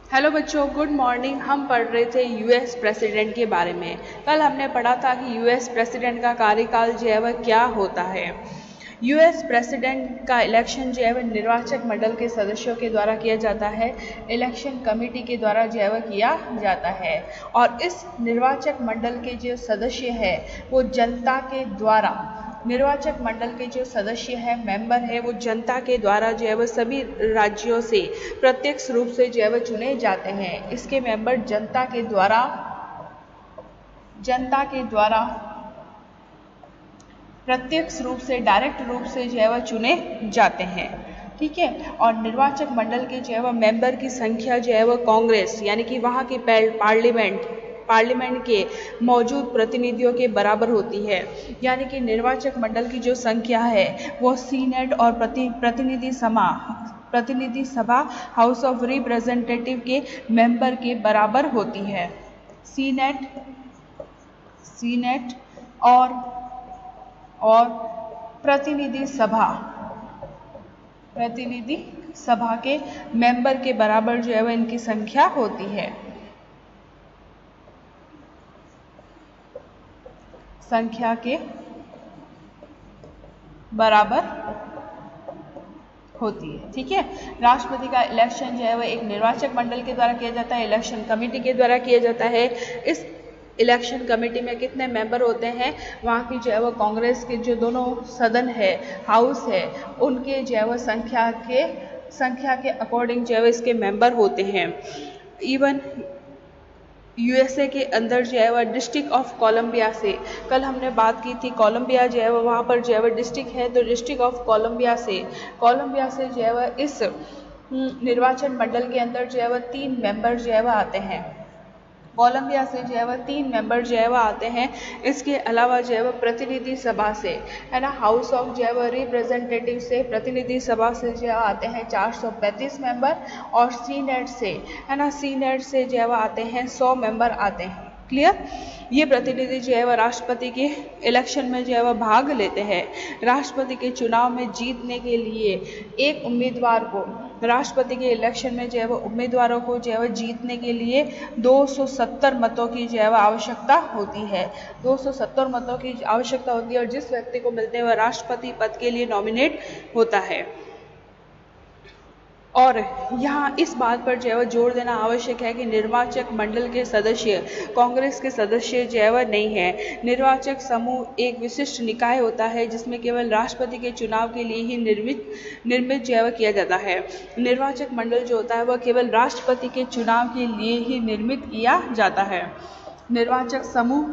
Hello बच्चों, good morning. हम पढ़ रहे थे यूएस प्रेसिडेंट के बारे में। कल हमने पढ़ा था कि यूएस प्रेसिडेंट का कार्यकाल जो है वह क्या होता है। यूएस प्रेसिडेंट का इलेक्शन जो है वह निर्वाचक मंडल के सदस्यों के द्वारा किया जाता है। इलेक्शन कमेटी के द्वारा जो है वह किया जाता है। और इस निर्वाचक मंडल के जो सदस्य है वो जनता के द्वारा, निर्वाचक मंडल के जो सदस्य है, मेंबर है, वो जनता के द्वारा जो है वह सभी राज्यों से प्रत्यक्ष रूप से जो है वह चुने जाते हैं। इसके मेंबर जनता के द्वारा प्रत्यक्ष रूप से, डायरेक्ट रूप से जो है वह चुने जाते हैं। ठीक है। और निर्वाचक मंडल के जो है वह मेंबर की संख्या जो है वह कांग्रेस यानी कि वहाँ की पार्लियामेंट के मौजूद प्रतिनिधियों के बराबर होती है। यानी कि निर्वाचक मंडल की जो संख्या है वो सीनेट और प्रतिनिधि सभा हाउस ऑफ रिप्रेजेंटेटिव के मेंबर के बराबर होती है। सीनेट और प्रतिनिधि सभा के मेंबर के बराबर जो है वह इनकी संख्या होती है। संख्या के बराबर होती है। ठीक है। राष्ट्रपति का इलेक्शन जो है वह एक निर्वाचक मंडल के द्वारा किया जाता है, इलेक्शन कमेटी के द्वारा किया जाता है। इस इलेक्शन कमेटी में कितने मेंबर होते हैं? वहाँ की जो है वो कांग्रेस के जो दोनों सदन है, हाउस है, उनके जो है वो संख्या के अकॉर्डिंग जो है इसके मेंबर होते हैं। इवन यूएसए के अंदर जो है वह डिस्ट्रिक्ट ऑफ कोलंबिया से, कल हमने बात की थी, कोलंबिया जो है वहाँ पर जो है वह डिस्ट्रिक्ट है, तो डिस्ट्रिक्ट ऑफ कोलंबिया से जो है वह इस निर्वाचन मंडल के अंदर जो है वह 3 मेंबर जो है वह आते हैं। कोलंबिया से जो है वह 3 मेंबर जो है वह आते हैं। इसके अलावा जो है वह प्रतिनिधि सभा से, है ना, हाउस ऑफ जो है वह रिप्रेजेंटेटिव से, प्रतिनिधि सभा से जो है आते हैं 435 मेंबर। और सीनेट से, है ना, सीनेट से जो है वह आते हैं 100 मेंबर आते हैं। क्लियर? ये प्रतिनिधि जो है वह राष्ट्रपति के इलेक्शन में जो है वह भाग लेते हैं। राष्ट्रपति के चुनाव में जीतने के लिए एक उम्मीदवार को, राष्ट्रपति के इलेक्शन में जो है वह उम्मीदवारों को जो है वह जीतने के लिए 270 मतों की जो है वह आवश्यकता होती है। 270 मतों की आवश्यकता होती है और जिस व्यक्ति को मिलते हैं वह राष्ट्रपति पद के लिए नॉमिनेट होता है। और यहाँ इस बात पर जो है वह जोर देना आवश्यक है कि निर्वाचक मंडल के सदस्य कांग्रेस के सदस्य जो है वह नहीं है। निर्वाचक समूह एक विशिष्ट निकाय होता है जिसमें केवल राष्ट्रपति के चुनाव के लिए ही निर्मित जो है वह किया जाता है। निर्वाचक मंडल जो होता है वह केवल राष्ट्रपति के चुनाव के लिए ही निर्मित किया जाता है। निर्वाचक समूह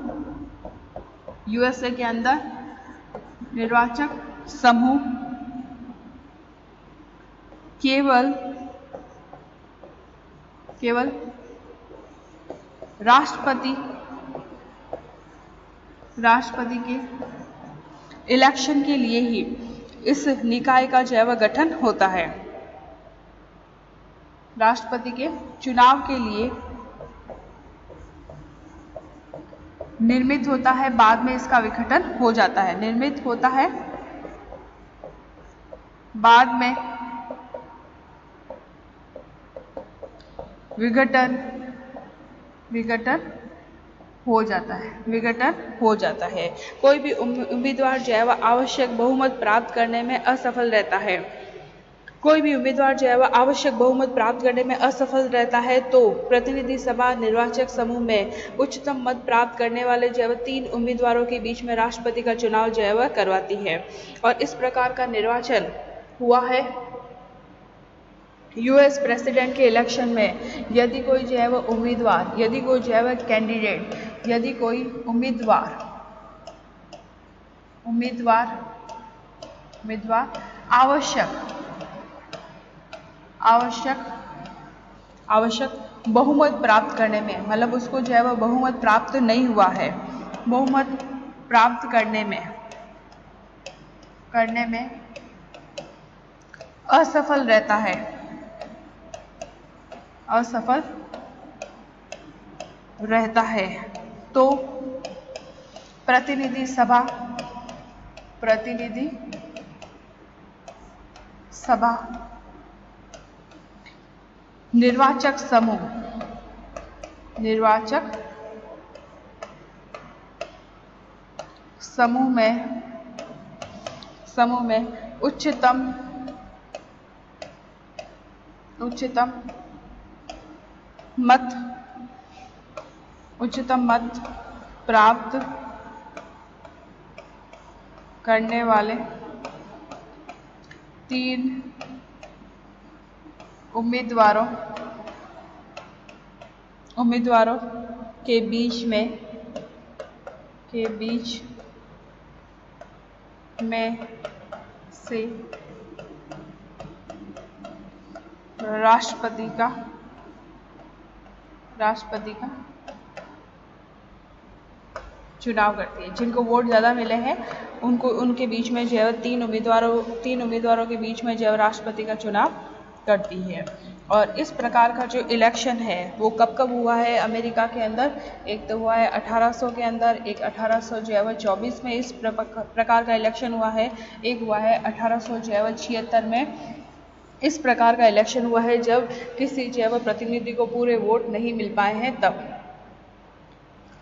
यूएसए के अंदर, निर्वाचक समूह केवल राष्ट्रपति के इलेक्शन के लिए ही इस निकाय का जो है वह गठन होता है। राष्ट्रपति के चुनाव के लिए निर्मित होता है, बाद में इसका विघटन हो जाता है। निर्मित होता है, बाद में विघटन हो जाता है। कोई भी उम्मीदवार जो है वह आवश्यक बहुमत प्राप्त करने में असफल रहता है। तो प्रतिनिधि सभा निर्वाचक समूह में उच्चतम मत प्राप्त करने वाले जो है वह 3 उम्मीदवारों के बीच में राष्ट्रपति का चुनाव जो है वह करवाती है। और इस प्रकार का निर्वाचन हुआ है। यूएस प्रेसिडेंट के इलेक्शन में यदि कोई जो है वह उम्मीदवार, यदि कोई जो है वह कैंडिडेट, यदि कोई उम्मीदवार आवश्यक बहुमत प्राप्त करने में, मतलब उसको जो है वह बहुमत प्राप्त नहीं हुआ है, बहुमत प्राप्त करने में असफल रहता है, तो प्रतिनिधि सभा निर्वाचक समूह में उच्चतम मत प्राप्त करने वाले 3 उम्मीदवारों के बीच में से राष्ट्रपति का चुनाव करती है। जिनको वोट ज़्यादा मिले हैं उनके बीच में जो है 3 उम्मीदवारों के बीच में जो है राष्ट्रपति का चुनाव करती है। और इस प्रकार का जो इलेक्शन है वो कब हुआ है अमेरिका के अंदर? एक तो हुआ है 1800 के अंदर, एक 1824 में इस प्रकार का इलेक्शन हुआ है, एक हुआ है 1876 में इस प्रकार का इलेक्शन हुआ है जब किसी प्रतिनिधि को पूरे वोट नहीं मिल पाए हैं तब।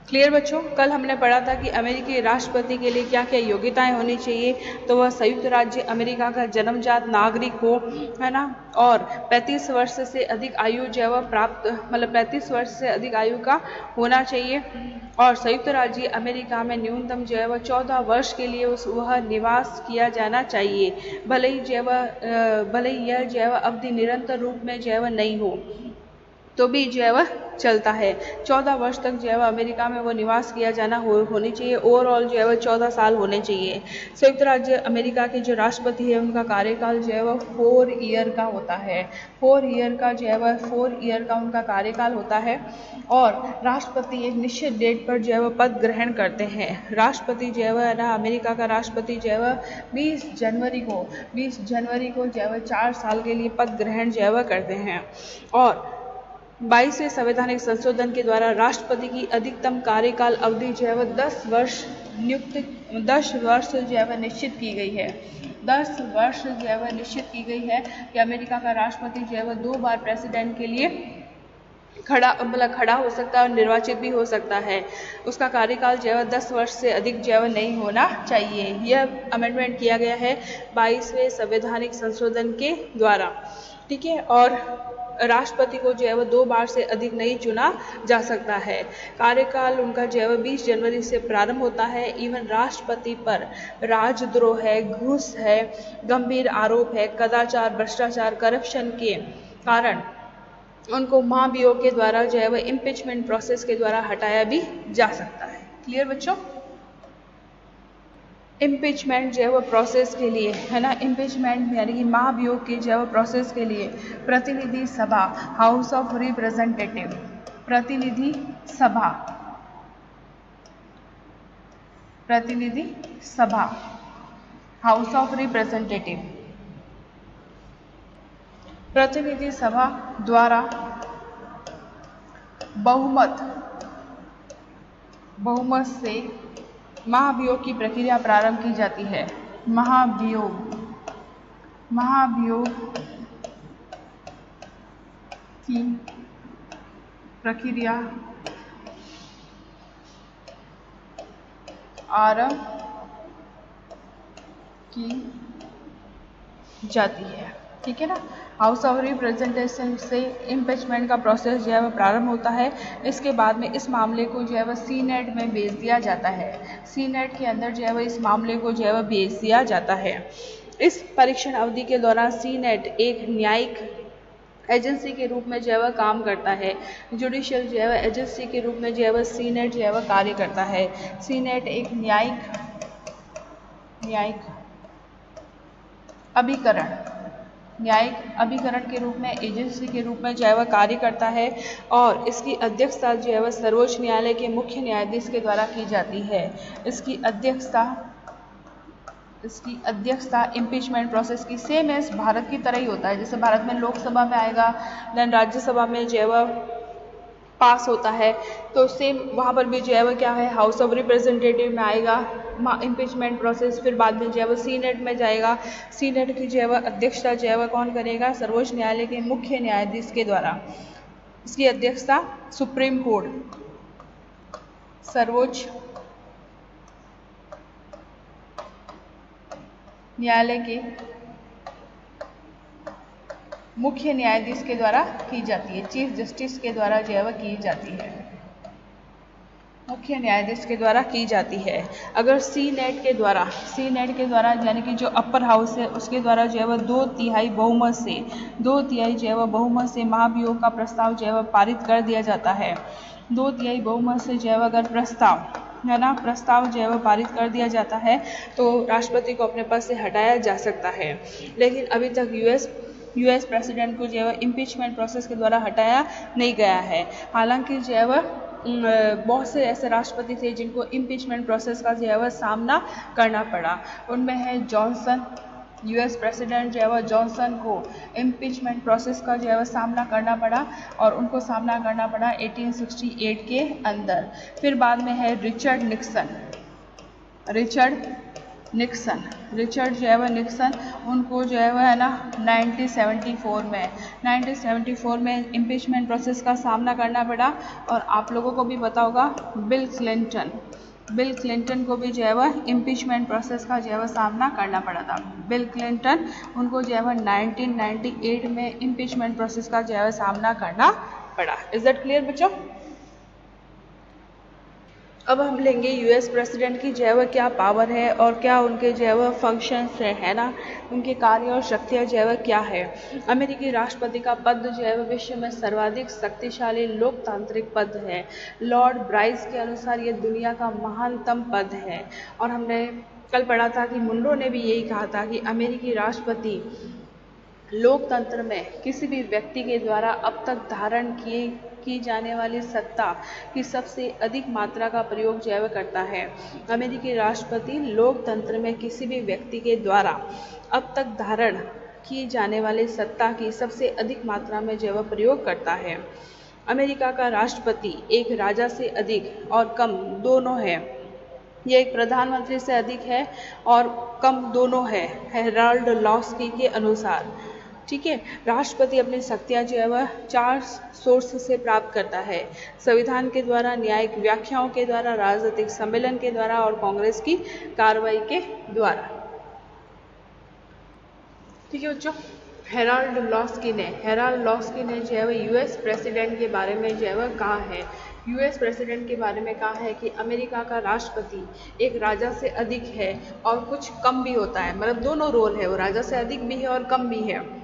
क्लियर बच्चों? कल हमने पढ़ा था कि अमेरिकी राष्ट्रपति के लिए क्या क्या योग्यताएं होनी चाहिए, तो वह संयुक्त राज्य अमेरिका का जन्मजात नागरिक हो, है ना, और 35 वर्ष से अधिक आयु जो है प्राप्त 35 वर्ष से अधिक आयु का होना चाहिए, और संयुक्त राज्य अमेरिका में न्यूनतम जो है 14 वर्ष के लिए वह निवास किया जाना चाहिए, भले ही यह जो है अवधि निरंतर रूप में जो है नहीं हो तो भी जो है वह चलता है। 14 वर्ष तक जो है अमेरिका में वो निवास किया जाना होनी चाहिए। ओवरऑल जो है वह 14 साल होने चाहिए। संयुक्त राज्य अमेरिका के जो राष्ट्रपति है उनका कार्यकाल जो है वह 4 ईयर का होता है। 4 ईयर का जो है वह 4 ईयर का उनका कार्यकाल होता है। और राष्ट्रपति एक निश्चित डेट पर जो है वह पद ग्रहण करते हैं। राष्ट्रपति जो है वह ना अमेरिका का राष्ट्रपति जो है वह 20 जनवरी को जो है वह 4 साल के लिए पद ग्रहण जो है वह करते हैं। और 22वें संवैधानिक संशोधन के द्वारा राष्ट्रपति की अधिकतम कार्यकाल अवधि जो है वह 10 वर्ष जो है वह निश्चित की गई है। 10 वर्ष जो है वह निश्चित की गई है कि अमेरिका का राष्ट्रपति जो है वह 2 बार प्रेसिडेंट के लिए खड़ा हो सकता है और निर्वाचित भी हो सकता है। उसका कार्यकाल जो है 10 वर्ष से अधिक जो है नहीं होना चाहिए। यह अमेंडमेंट किया गया है 22वें संवैधानिक संशोधन के द्वारा, ठीक है। और राष्ट्रपति को जो है वह 2 बार से अधिक नहीं चुना जा सकता है। कार्यकाल उनका जो है वह 20 जनवरी से प्रारंभ होता है। इवन राष्ट्रपति पर राजद्रोह है, घूस है, गंभीर आरोप है, कदाचार, भ्रष्टाचार, करप्शन के कारण उनको महाभियोग के द्वारा जो है वह इम्पीचमेंट प्रोसेस के द्वारा हटाया भी जा सकता है। क्लियर बच्चों? इम्पीचमेंट जो है वो प्रोसेस के लिए, है ना, इम्पीचमेंट यानी कि महाभियोग की जो है वो प्रोसेस के लिए प्रतिनिधि सभा, हाउस ऑफ रिप्रेजेंटेटिव, प्रतिनिधि सभा, हाउस ऑफ रिप्रेजेंटेटिव, प्रतिनिधि सभा द्वारा बहुमत से महाभियोग की प्रक्रिया प्रारंभ की जाती है। महाभियोग की प्रक्रिया आरंभ की जाती है, ठीक है ना। हाउस ऑफ रिप्रेजेंटेशन से इम्पीचमेंट का प्रोसेस जो है वह प्रारंभ होता है। इसके बाद में इस मामले को जो है वह सीनेट में भेज दिया जाता है। सीनेट के अंदर जो है वह इस मामले को जो है वह भेज दिया जाता है। इस परीक्षण अवधि के दौरान सीनेट एक न्यायिक एजेंसी के रूप में जो है वह काम करता है। जुडिशियल जो है वह एजेंसी के रूप में जो है वह सीनेट जो है वह कार्य करता है। सीनेट एक न्यायिक अभिकरण के रूप में, एजेंसी के रूप में जो है वह कार्य करता है। और इसकी अध्यक्षता जो है वह सर्वोच्च न्यायालय के मुख्य न्यायाधीश के द्वारा की जाती है। इसकी अध्यक्षता इम्पीचमेंट प्रोसेस की सेम एज भारत की तरह ही होता है। जैसे भारत में लोकसभा में आएगा, देन राज्यसभा में जो है वह पास होता है, तो सेम वहाँ पर भी जो है वो क्या है, हाउस ऑफ रिप्रेजेंटेटिव में आएगा इम्पीचमेंट प्रोसेस। फिर बाद में जो है वो सीनेट में जाएगा। सीनेट की जो है वो अध्यक्षता जो है वो कौन करेगा, सर्वोच्च न्यायालय के मुख्य न्यायाधीश के द्वारा। इसकी अध्यक्षता सुप्रीम कोर्ट, सर्वोच्च न्यायालय के मुख्य न्यायाधीश के द्वारा की जाती है, चीफ जस्टिस के द्वारा जो है वह की जाती है, मुख्य न्यायाधीश के द्वारा की जाती है। अगर सीनेट के द्वारा यानी कि जो अपर हाउस है उसके द्वारा जो है वह 2/3 बहुमत से महाभियोग का प्रस्ताव जो है वह पारित कर दिया जाता है। 2/3 बहुमत से जो है अगर प्रस्ताव जो है वह पारित कर दिया जाता है तो राष्ट्रपति को अपने पद से हटाया जा सकता है। लेकिन अभी तक यूएस प्रेसिडेंट को जो है इम्पीचमेंट प्रोसेस के द्वारा हटाया नहीं गया है। हालांकि जो है वह बहुत से ऐसे राष्ट्रपति थे जिनको इम्पीचमेंट प्रोसेस का जो है वह सामना करना पड़ा। उनमें है जॉनसन, यूएस प्रेसिडेंट जो है वह जॉनसन को इम्पीचमेंट प्रोसेस का जो है वह सामना करना पड़ा और उनको सामना करना पड़ा 1868 के अंदर। फिर बाद में है रिचर्ड जो है वह निक्सन, उनको जो है वह है ना 1974 में इम्पीचमेंट प्रोसेस का सामना करना पड़ा। और आप लोगों को भी पता होगा बिल क्लिंटन को भी जो है वह इम्पीचमेंट प्रोसेस का जो है वह सामना करना पड़ा था। बिल क्लिंटन, उनको जो है वह 1998 में इम्पीचमेंट प्रोसेस का जो है वह सामना करना पड़ा। इज दैट क्लियर बच्चों? अब हम लेंगे यूएस प्रेसिडेंट की जो है वह क्या पावर है और क्या उनके जो है वह फंक्शंस है ना, उनके कार्य और शक्तियाँ जो है वह क्या है। अमेरिकी राष्ट्रपति का पद जो है वह विश्व में सर्वाधिक शक्तिशाली लोकतांत्रिक पद है। लॉर्ड ब्राइस के अनुसार ये दुनिया का महानतम पद है। और हमने कल पढ़ा था कि मुनरो ने भी यही कहा था कि अमेरिकी राष्ट्रपति लोकतंत्र में किसी भी व्यक्ति के द्वारा अब तक धारण की जाने वाली सत्ता की सबसे अधिक मात्रा का प्रयोग जो है वह करता है। अमेरिकी राष्ट्रपति लोकतंत्र में किसी भी व्यक्ति के द्वारा अब तक धारण की जाने वाली सत्ता की सबसे अधिक मात्रा में जो है वह प्रयोग करता है। अमेरिका का राष्ट्रपति एक राजा से अधिक और कम दोनों है। यह एक प्रधानमंत्री से अधिक है और कम दोनों है, हेराल्ड लॉस्की के अनुसार। ठीक है, राष्ट्रपति अपनी शक्तियाँ जो है वह 4 सोर्स से प्राप्त करता है: संविधान के द्वारा, न्यायिक व्याख्याओं के द्वारा, राजनीतिक सम्मेलन के द्वारा और कांग्रेस की कार्रवाई के द्वारा। ठीक है बच्चों, हेराल्ड लॉस्की ने जो है वह यूएस प्रेसिडेंट के बारे में जो है वह कहा है। यूएस प्रेसिडेंट के बारे में कहा है कि अमेरिका का राष्ट्रपति एक राजा से अधिक है और कुछ कम भी होता है, मतलब दोनों रोल है, वो राजा से अधिक भी है और कम भी है।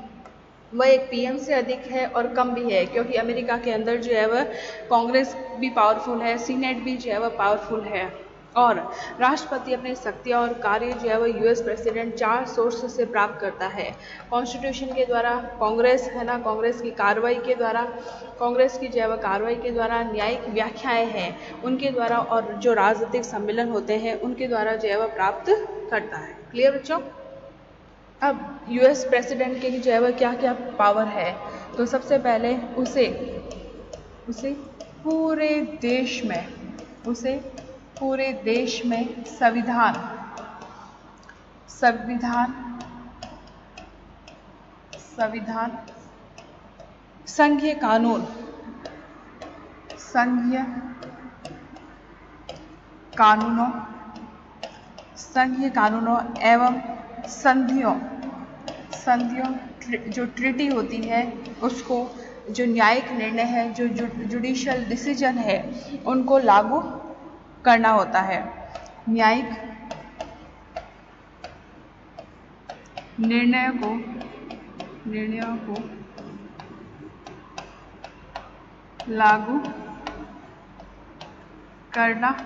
वह एक पीएम से अधिक है और कम भी है, क्योंकि अमेरिका के अंदर जो है वह कांग्रेस भी पावरफुल है, सीनेट भी जो है वह पावरफुल है। और राष्ट्रपति अपनी शक्तियाँ और कार्य जो है वह यूएस प्रेसिडेंट 4 सोर्स से प्राप्त करता है: कॉन्स्टिट्यूशन के द्वारा, कांग्रेस है ना, कांग्रेस की कार्रवाई के द्वारा, कांग्रेस की जो है वह कार्रवाई के द्वारा, न्यायिक व्याख्याएं हैं उनके द्वारा और जो राजनीतिक सम्मेलन होते हैं उनके द्वारा जो है वह प्राप्त करता है। क्लियर बच्चों? अब यूएस प्रेसिडेंट के जो है वह क्या क्या पावर है, तो सबसे पहले उसे पूरे देश में संविधान, संघीय कानूनों एवं संधियों जो ट्रीटी होती है उसको, जो न्यायिक निर्णय है, जो जुडिशियल डिसीजन है, उनको लागू करना होता है। न्यायिक निर्णयों को लागू करना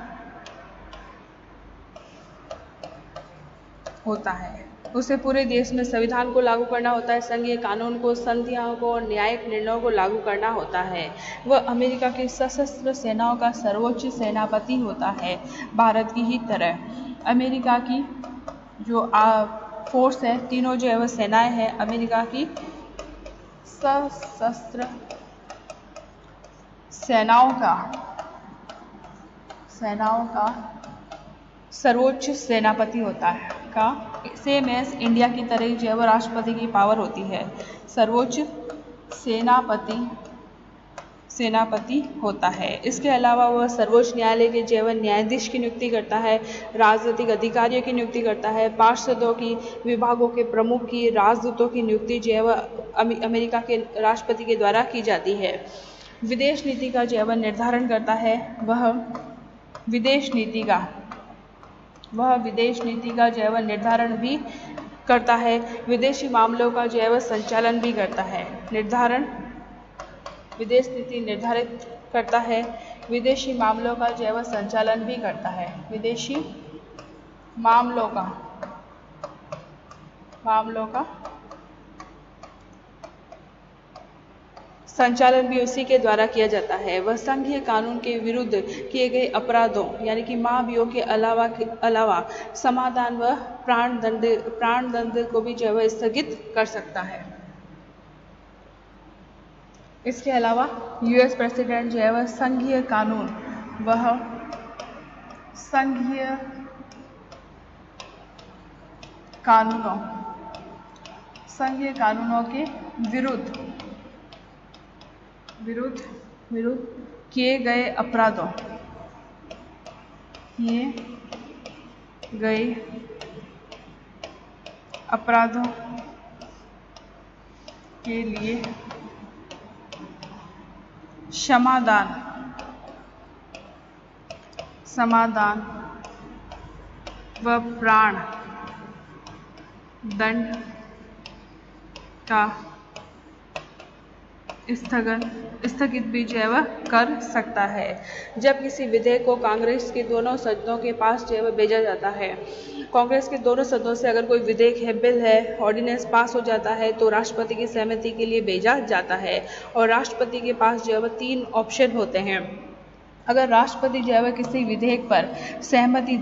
होता है। उसे पूरे देश में संविधान को लागू करना होता है, संघीय कानून को, संधियों को और न्यायिक निर्णयों को लागू करना होता है। वह अमेरिका की सशस्त्र सेनाओं का सर्वोच्च सेनापति होता है, भारत की ही तरह। अमेरिका की जो फोर्स है, तीनों जो है वह सेनाएं हैं, अमेरिका की सशस्त्र सेनाओं का सर्वोच्च सेनापति होता है का सेम एज इंडिया की तरह ही जो है वो राष्ट्रपति की पावर होती है। सर्वोच्च सेनापति होता है। इसके अलावा वह सर्वोच्च न्यायालय के जो है वह न्यायाधीश की नियुक्ति करता है, राजनीतिक अधिकारियों की नियुक्ति करता है, पार्षदों की, विभागों के प्रमुख की, राजदूतों की नियुक्ति जो है वह अमेरिका के राष्ट्रपति के द्वारा की जाती है। विदेश नीति का जो है वह निर्धारण करता है, वह विदेश नीति का जो है वह निर्धारण भी करता है, विदेशी मामलों का जो है वह संचालन भी करता है। विदेश नीति निर्धारित करता है, विदेशी मामलों का जो है वह संचालन भी करता है। विदेशी मामलों का संचालन भी उसी के द्वारा किया जाता है। वह संघीय कानून के विरुद्ध किए गए अपराधों यानी कि महाभियोग के अलावा समाधान व प्राण दंड को भी जो है वह स्थगित कर सकता है। इसके अलावा यूएस प्रेसिडेंट जो है वह संघीय कानूनों के विरुद्ध किए गए अपराधों के लिए समाधान व प्राण दंड का स्थगित भी जो है वह कर सकता है। जब किसी विधेयक को कांग्रेस के दोनों सदनों के पास जो है वह भेजा जाता है, कांग्रेस के दोनों सदनों से अगर कोई विधेयक है, बिल है, ऑर्डिनेंस पास हो जाता है तो राष्ट्रपति की सहमति के लिए भेजा जाता है। और राष्ट्रपति के पास जो है वह 3 ऑप्शन होते हैं। अगर राष्ट्रपति जो है वह किसी विधेयक पर सहमति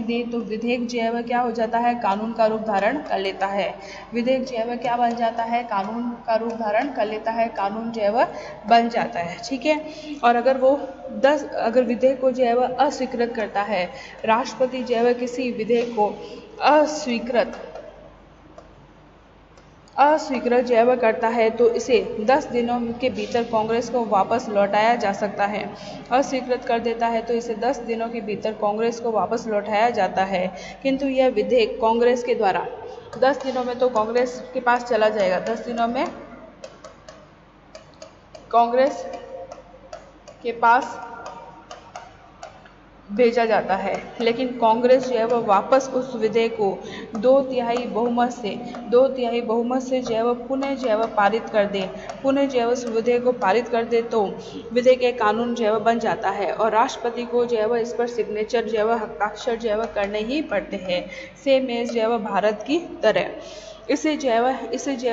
दे, तो विधेयक जो है वह क्या हो जाता है, कानून का रूप धारण कर लेता है। विधेयक जो है वह क्या बन जाता है, कानून का रूप धारण कर लेता है, कानून जो है वह बन जाता है। ठीक है। और अगर विधेयक को जो है वह अस्वीकृत करता है, राष्ट्रपति जो है वह किसी विधेयक को अस्वीकृत जो है वह करता है तो इसे 10 दिनों के भीतर कांग्रेस को वापस लौटाया जा सकता है। अस्वीकृत कर देता है तो इसे 10 दिनों के भीतर कांग्रेस को वापस लौटाया जाता है। किंतु यह विधेयक कांग्रेस के द्वारा 10 दिनों में तो कांग्रेस के पास चला जाएगा, 10 दिनों में कांग्रेस के पास भेजा जाता है। लेकिन कांग्रेस जो है वह वापस उस विधेयक को 2/3 बहुमत से जो है वह पुनः जो है वह पारित कर दे, उस विधेयक को पारित कर दे तो विधेयक के कानून जो है वह बन जाता है। और राष्ट्रपति को जो है वह इस पर सिग्नेचर जो है वह हस्ताक्षर जो है वह करने ही पड़ते हैं, सेम एज जो है वह भारत की तरह। इसे जो है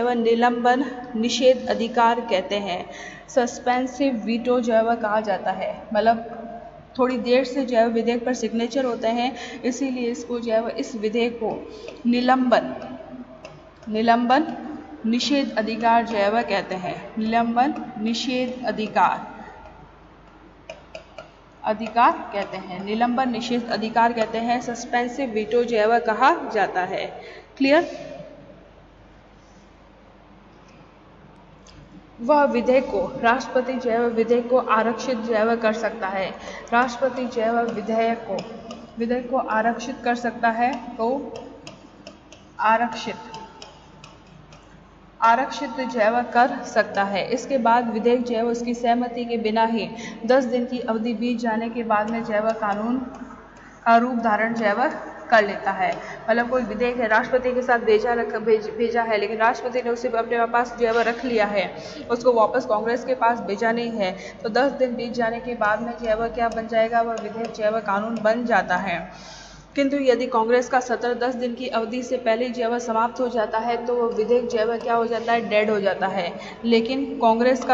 वह निलंबन निषेध अधिकार कहते हैं। सस्पेंसिव वीटो जो है वह कहा जाता है। मतलब थोड़ी देर से जो है विधेयक पर सिग्नेचर होते हैं, इसीलिए इसको जो है इस विधेयक को निलंबन निषेध अधिकार जो है वह कहते हैं। निलंबन निषेध अधिकार कहते हैं, निलंबन निषेध अधिकार कहते हैं। सस्पेंसिव वीटो जो है वह कहा जाता है। क्लियर। वह विधेयक को राष्ट्रपति जो है वह विधेयक को आरक्षित जो है वह कर सकता है। राष्ट्रपति जो है वह विधेयक को आरक्षित कर सकता है। तो आरक्षित जो है वह कर सकता है। इसके बाद विधेयक जो है वह उसकी सहमति के बिना ही 10 दिन की अवधि बीत जाने के बाद में जो है वह कानून का रूप धारण जो है वह कर लेता है। मतलब कोई विधेयक है, राष्ट्रपति के साथ भेजा है, लेकिन राष्ट्रपति ने उसे अपने पास जो है वह रख लिया है, उसको वापस कांग्रेस के पास भेजा नहीं है, तो 10 दिन बीत जाने के बाद में जो है वह क्या बन जाएगा, वह विधेयक जो है वह कानून बन जाता है। किंतु यदि कांग्रेस का सत्र 10 दिन की अवधि से पहले जो है वह समाप्त हो जाता है तो वह विधेयक जो है वह क्या हो जाता है, डेड हो जाता है। लेकिन कांग्रेस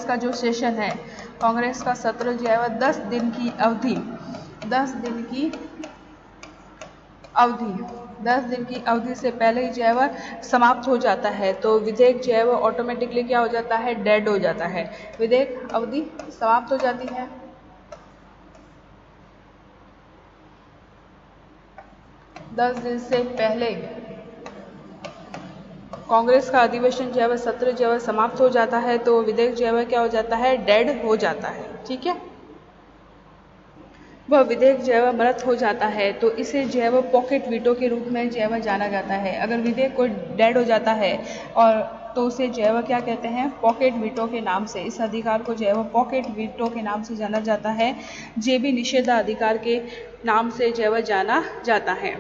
का जो सेशन है, कांग्रेस का सत्र जो है वह 10 दिन की अवधि 10 दिन की अवधि से पहले ही जो है वह समाप्त हो जाता है तो विधेयक जो है वह ऑटोमेटिकली क्या हो जाता है, डेड हो जाता है। विधेयक अवधि समाप्त हो जाती है 10 दिन से पहले कांग्रेस का अधिवेशन जो है वह सत्र जो है वह समाप्त हो जाता है तो विधेयक जो है वह क्या हो जाता है, डेड हो जाता है। ठीक है, वह विधेयक जो है वह मरत हो जाता है तो इसे जो है वह पॉकेट वीटो के रूप में जो है वह जाना जाता है। अगर विधेयक कोई डेड हो जाता है और तो उसे जो है वह क्या कहते हैं, पॉकेट वीटो के नाम से, इस अधिकार को जो है वह पॉकेट वीटो के नाम से जाना जाता है। जेबी निषेधाधिकार के नाम से जो है वह जाना जाता है।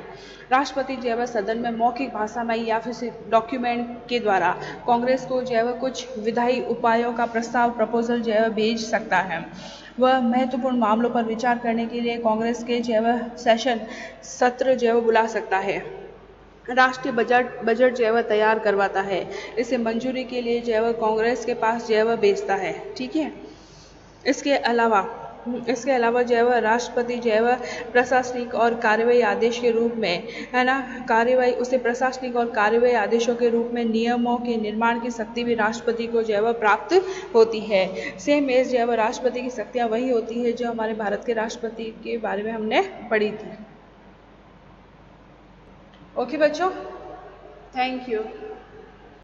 राष्ट्रपति जो है वह सदन में मौखिक भाषा में या फिर डॉक्यूमेंट के द्वारा कांग्रेस को जो है वह कुछ विधायी उपायों का प्रस्ताव प्रपोजल जो है वह भेज सकता है। वह महत्वपूर्ण मामलों पर विचार करने के लिए कांग्रेस के जो है वह सेशन सत्र जो है वह बुला सकता है। राष्ट्रीय बजट जो है वह तैयार करवाता है, इसे मंजूरी के लिए जो है वह कांग्रेस के पास जो है वह भेजता है। ठीक है, इसके अलावा जो है वह राष्ट्रपति जो है वह प्रशासनिक और कार्यवाही आदेश के रूप में, है ना, उसे प्रशासनिक और कार्यवाही आदेशों के रूप में नियमों के निर्माण की शक्ति भी राष्ट्रपति को जो है वह प्राप्त होती है। सेम एज जो है वह राष्ट्रपति की शक्तियाँ वही होती है जो हमारे भारत के राष्ट्रपति के बारे में हमने पढ़ी थी। ओके बच्चों, थैंक यू।